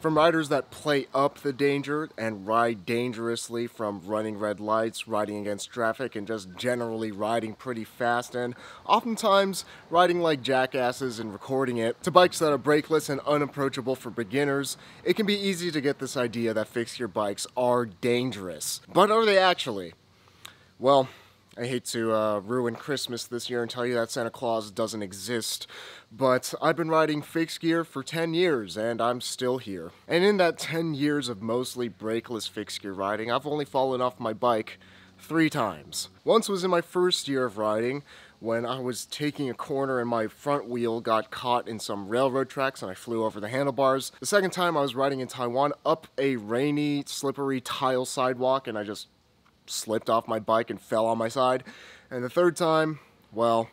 From riders that play up the danger and ride dangerously, from running red lights, riding against traffic, and just generally riding pretty fast, and oftentimes riding like jackasses and recording it, to bikes that are brakeless and unapproachable for beginners, it can be easy to get this idea that fixed gear bikes are dangerous. But are they actually? Well, I hate to ruin Christmas this year and tell you that Santa Claus doesn't exist, but I've been riding fixed gear for 10 years and I'm still here. And in that 10 years of mostly brakeless fixed gear riding, I've only fallen off my bike 3 times. Once was in my first year of riding, when I was taking a corner and my front wheel got caught in some railroad tracks and I flew over the handlebars. The second time I was riding in Taiwan up a rainy, slippery tile sidewalk and I just slipped off my bike and fell on my side. And the third time, well,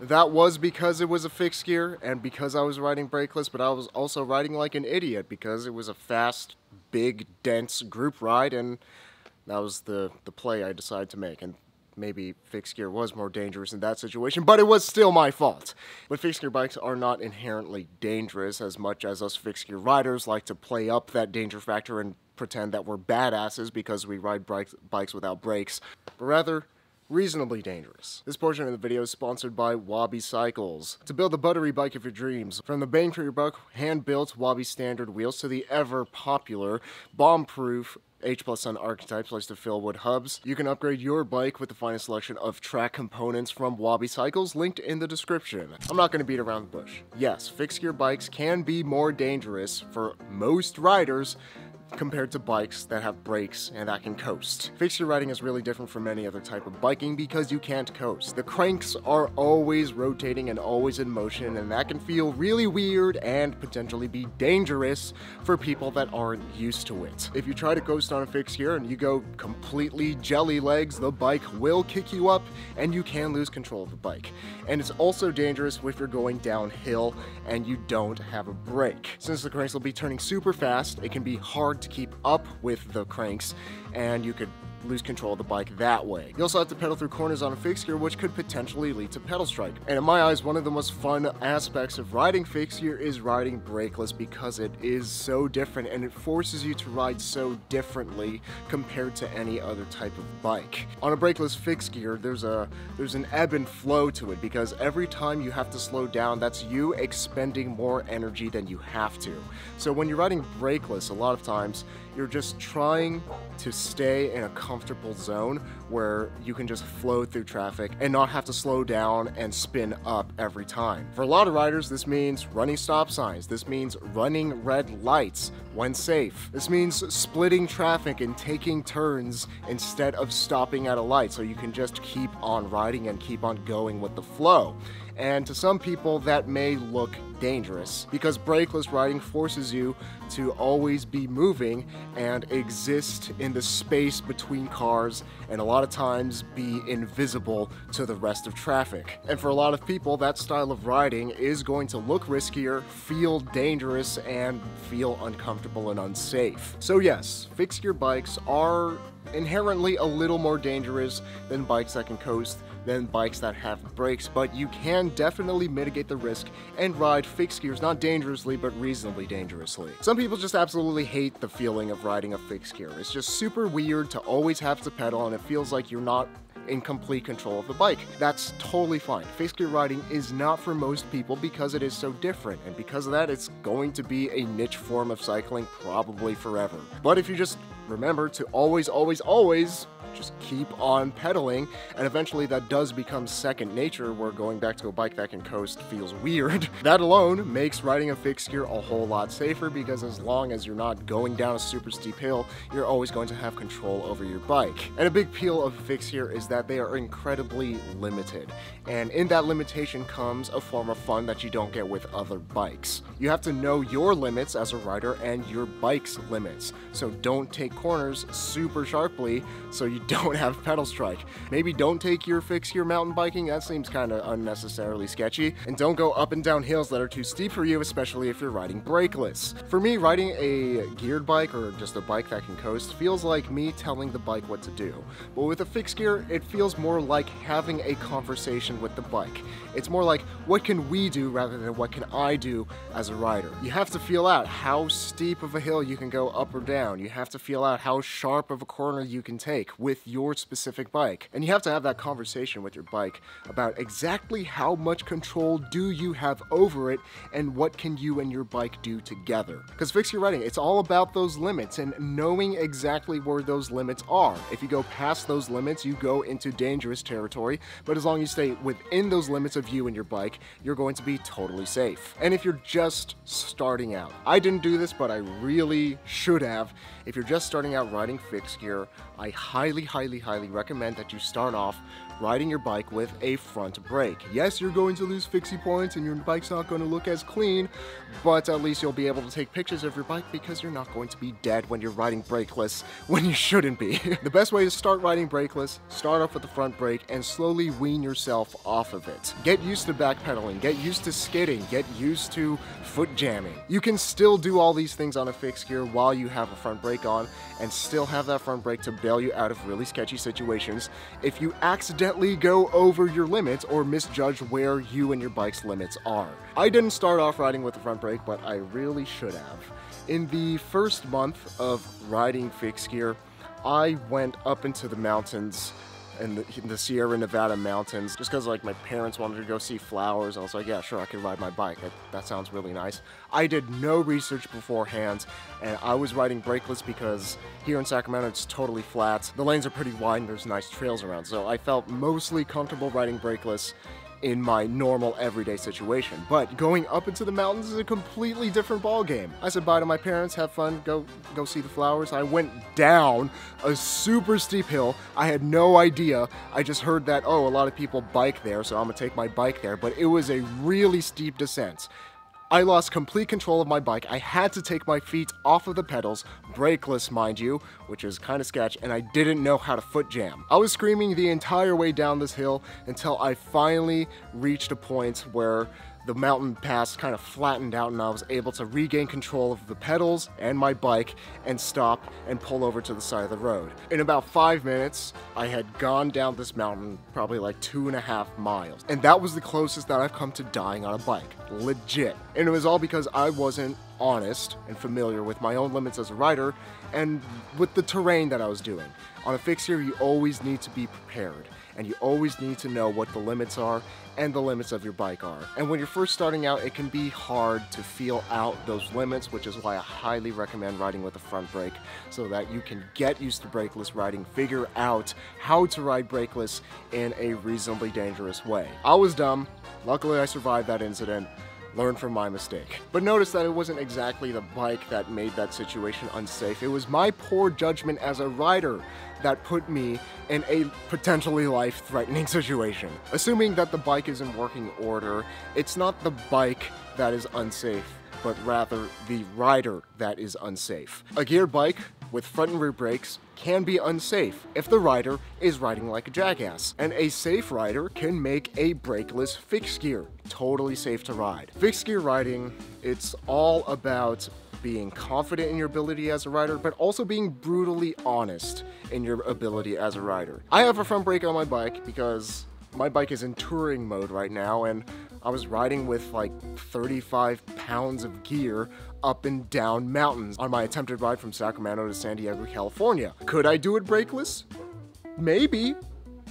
that was because it was a fixed gear and because I was riding brakeless, but I was also riding like an idiot because it was a fast, big, dense group ride, and that was the play I decided to make. And maybe fixed gear was more dangerous in that situation, but it was still my fault. But fixed gear bikes are not inherently dangerous as much as us fixed gear riders like to play up that danger factor and pretend that we're badasses because we ride bikes without brakes, but rather reasonably dangerous. This portion of the video is sponsored by Wabi Cycles. To build the buttery bike of your dreams, from the bang for your buck, hand-built Wabi standard wheels to the ever-popular, bomb-proof H+N archetype placed to fill wood hubs, you can upgrade your bike with the finest selection of track components from Wabi Cycles, linked in the description. I'm not going to beat around the bush. Yes, fixed gear bikes can be more dangerous for most riders compared to bikes that have brakes and that can coast. Fixed gear riding is really different from any other type of biking because you can't coast. The cranks are always rotating and always in motion, and that can feel really weird and potentially be dangerous for people that aren't used to it. If you try to coast on a fixed gear and you go completely jelly legs, the bike will kick you up and you can lose control of the bike. And it's also dangerous if you're going downhill and you don't have a brake. Since the cranks will be turning super fast, it can be hard to keep up with the cranks, and you could lose control of the bike that way. You also have to pedal through corners on a fixed gear, which could potentially lead to pedal strike. And in my eyes, one of the most fun aspects of riding fixed gear is riding brakeless because it is so different and it forces you to ride so differently compared to any other type of bike. On a brakeless fixed gear, there's an ebb and flow to it because every time you have to slow down, that's you expending more energy than you have to. So when you're riding brakeless, a lot of times you're just trying to stay in a comfortable zone where you can just flow through traffic and not have to slow down and spin up every time. For a lot of riders, this means running stop signs. This means running red lights when safe. This means splitting traffic and taking turns instead of stopping at a light so you can just keep on riding and keep on going with the flow. And to some people, that may look dangerous because brakeless riding forces you to always be moving and exist in the space between cars and a lot of times be invisible to the rest of traffic. And for a lot of people, that style of riding is going to look riskier, feel dangerous, and feel uncomfortable and unsafe. So yes, fixed gear bikes are inherently a little more dangerous than bikes that can coast, than bikes that have brakes, but you can definitely mitigate the risk and ride fixed gears not dangerously but reasonably dangerously. Some people just absolutely hate the feeling of riding a fixed gear. It's just super weird to always have to pedal and it feels like you're not in complete control of the bike. That's totally fine. Fixed gear riding is not for most people because it is so different, and because of that, it's going to be a niche form of cycling probably forever. But if you just remember to always just keep on pedaling, and eventually that does become second nature where going back to a bike that can coast feels weird. That alone makes riding a fixed gear a whole lot safer because as long as you're not going down a super steep hill, you're always going to have control over your bike. And a big appeal of fixed gear is that they are incredibly limited, and in that limitation comes a form of fun that you don't get with other bikes. You have to know your limits as a rider and your bike's limits, so don't take corners super sharply so you don't have pedal strike. Maybe don't take your fixed gear mountain biking, that seems kind of unnecessarily sketchy. And don't go up and down hills that are too steep for you, especially if you're riding brakeless. For me, riding a geared bike or just a bike that can coast feels like me telling the bike what to do. But with a fixed gear, it feels more like having a conversation with the bike. It's more like, what can we do rather than what can I do as a rider? You have to feel out how steep of a hill you can go up or down. You have to feel out how sharp of a corner you can take with your specific bike. And you have to have that conversation with your bike about exactly how much control do you have over it and what can you and your bike do together. Because fixed gear riding, it's all about those limits and knowing exactly where those limits are. If you go past those limits, you go into dangerous territory, but as long as you stay within those limits of you and your bike, you're going to be totally safe. And if you're just starting out, I didn't do this, but I really should have. If you're just starting out riding fixed gear, I highly recommend that you start off riding your bike with a front brake. Yes, you're going to lose fixie points and your bike's not going to look as clean, but at least you'll be able to take pictures of your bike because you're not going to be dead when you're riding brakeless when you shouldn't be. The best way to start riding brakeless, start off with the front brake and slowly wean yourself off of it. Get used to backpedaling, get used to skidding, get used to foot jamming. You can still do all these things on a fixed gear while you have a front brake on and still have that front brake to bail you out of really sketchy situations if you accidentally go over your limits or misjudge where you and your bike's limits are. I didn't start off riding with the front brake, but I really should have. In the first month of riding fixed gear, I went up into the mountains in the Sierra Nevada mountains just because like my parents wanted to go see flowers. I was like, yeah, sure, I could ride my bike. That sounds really nice. I did no research beforehand and I was riding brakeless because here in Sacramento it's totally flat. The lanes are pretty wide and there's nice trails around, so I felt mostly comfortable riding brakeless in my normal everyday situation. But going up into the mountains is a completely different ball game. I said bye to my parents, have fun, go see the flowers. I went down a super steep hill. I had no idea. I just heard that, oh, a lot of people bike there, so I'm gonna take my bike there, but it was a really steep descent. I lost complete control of my bike. I had to take my feet off of the pedals, brakeless mind you, which is kind of sketch, and I didn't know how to foot jam. I was screaming the entire way down this hill until I finally reached a point where the mountain pass kind of flattened out and I was able to regain control of the pedals and my bike and stop and pull over to the side of the road. In about 5 minutes, I had gone down this mountain probably like 2.5 miles. And that was the closest that I've come to dying on a bike. Legit. And it was all because I wasn't honest and familiar with my own limits as a rider and with the terrain that I was doing. On a fixed gear, you always need to be prepared and you always need to know what the limits are and the limits of your bike are. And when you're first starting out, it can be hard to feel out those limits, which is why I highly recommend riding with a front brake so that you can get used to brakeless riding, figure out how to ride brakeless in a reasonably dangerous way. I was dumb. Luckily, I survived that incident. Learn from my mistake. But notice that it wasn't exactly the bike that made that situation unsafe. It was my poor judgment as a rider that put me in a potentially life-threatening situation. Assuming that the bike is in working order, it's not the bike that is unsafe, but rather the rider that is unsafe. A geared bike with front and rear brakes can be unsafe if the rider is riding like a jackass. And a safe rider can make a brakeless fixed gear totally safe to ride. Fixed gear riding, it's all about being confident in your ability as a rider, but also being brutally honest in your ability as a rider. I have a front brake on my bike because my bike is in touring mode right now, and I was riding with like 35 pounds of gear up and down mountains on my attempted ride from Sacramento to San Diego, California. Could I do it brakeless? Maybe.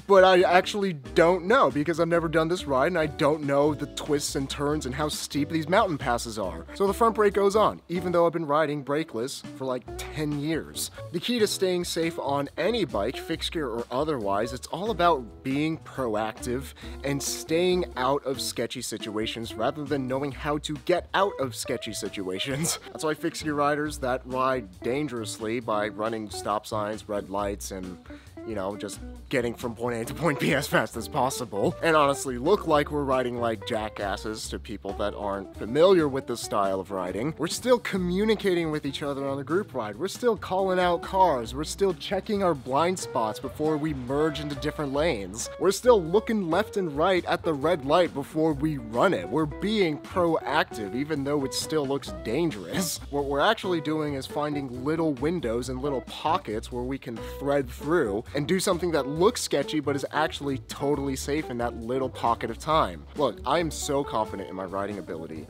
But I actually don't know because I've never done this ride and I don't know the twists and turns and how steep these mountain passes are. So the front brake goes on, even though I've been riding brakeless for like 10 years. The key to staying safe on any bike, fixed gear or otherwise, it's all about being proactive and staying out of sketchy situations rather than knowing how to get out of sketchy situations. That's why fixed gear riders that ride dangerously by running stop signs, red lights, and you know, just getting from point A to point B as fast as possible, and honestly look like we're riding like jackasses to people that aren't familiar with this style of riding. We're still communicating with each other on the group ride. We're still calling out cars. We're still checking our blind spots before we merge into different lanes. We're still looking left and right at the red light before we run it. We're being proactive, even though it still looks dangerous. What we're actually doing is finding little windows and little pockets where we can thread through and do something that looks sketchy but is actually totally safe in that little pocket of time. Look, I am so confident in my riding ability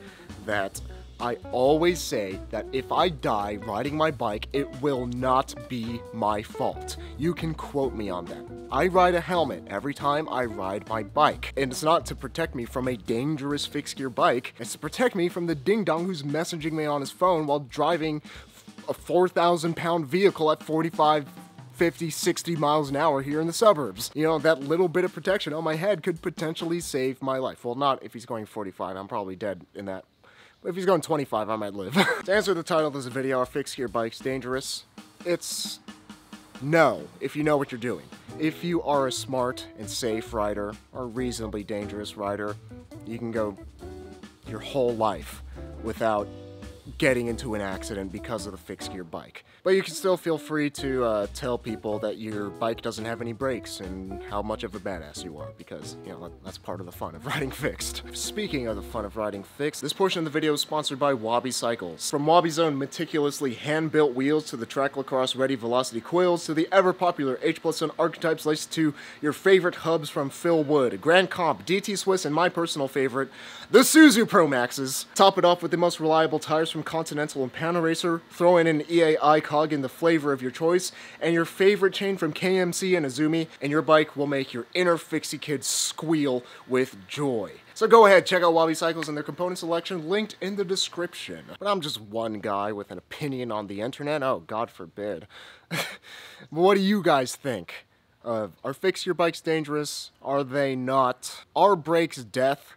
that I always say that if I die riding my bike, it will not be my fault. You can quote me on that. I ride a helmet every time I ride my bike. And it's not to protect me from a dangerous fixed gear bike, it's to protect me from the ding-dong who's messaging me on his phone while driving a 4,000-pound vehicle at 45, 50, 60 miles an hour here in the suburbs. You know, that little bit of protection on my head could potentially save my life. Well, not if he's going 45, I'm probably dead in that. But if he's going 25, I might live. To answer the title of this video, are fixed gear bikes dangerous? It's no, if you know what you're doing. If you are a smart and safe rider, or reasonably dangerous rider, you can go your whole life without getting into an accident because of the fixed gear bike. But you can still feel free to tell people that your bike doesn't have any brakes and how much of a badass you are, because, you know, that's part of the fun of riding fixed. Speaking of the fun of riding fixed, this portion of the video is sponsored by Wabi Cycles. From Wabi's own meticulously hand-built wheels to the Track Lacrosse Ready Velocity coils to the ever-popular H+N archetypes laced to your favorite hubs from Phil Wood, Grand Comp, DT Swiss, and my personal favorite, the Suzu Pro Maxes. Top it off with the most reliable tires from Continental and Panaracer, throw in an EAI cog in the flavor of your choice, and your favorite chain from KMC and Azumi, and your bike will make your inner fixie kid squeal with joy. So go ahead, check out Wabi Cycles and their component selection linked in the description. But I'm just one guy with an opinion on the internet. Oh, God forbid. What do you guys think? Are fixed gear bikes dangerous? Are they not? Are brakes death?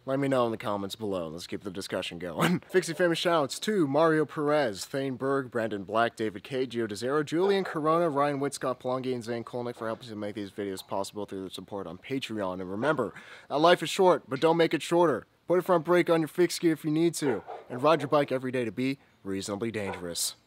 Let me know in the comments below. Let's keep the discussion going. Fixie famous shoutouts to Mario Perez, Thane Berg, Brandon Black, David K, Gio DeZero, Julian Corona, Ryan Whitscott, Plongi, and Zane Kolnick for helping to make these videos possible through their support on Patreon. And remember, life is short, but don't make it shorter. Put a front brake on your fixed gear if you need to, and ride your bike every day to be reasonably dangerous.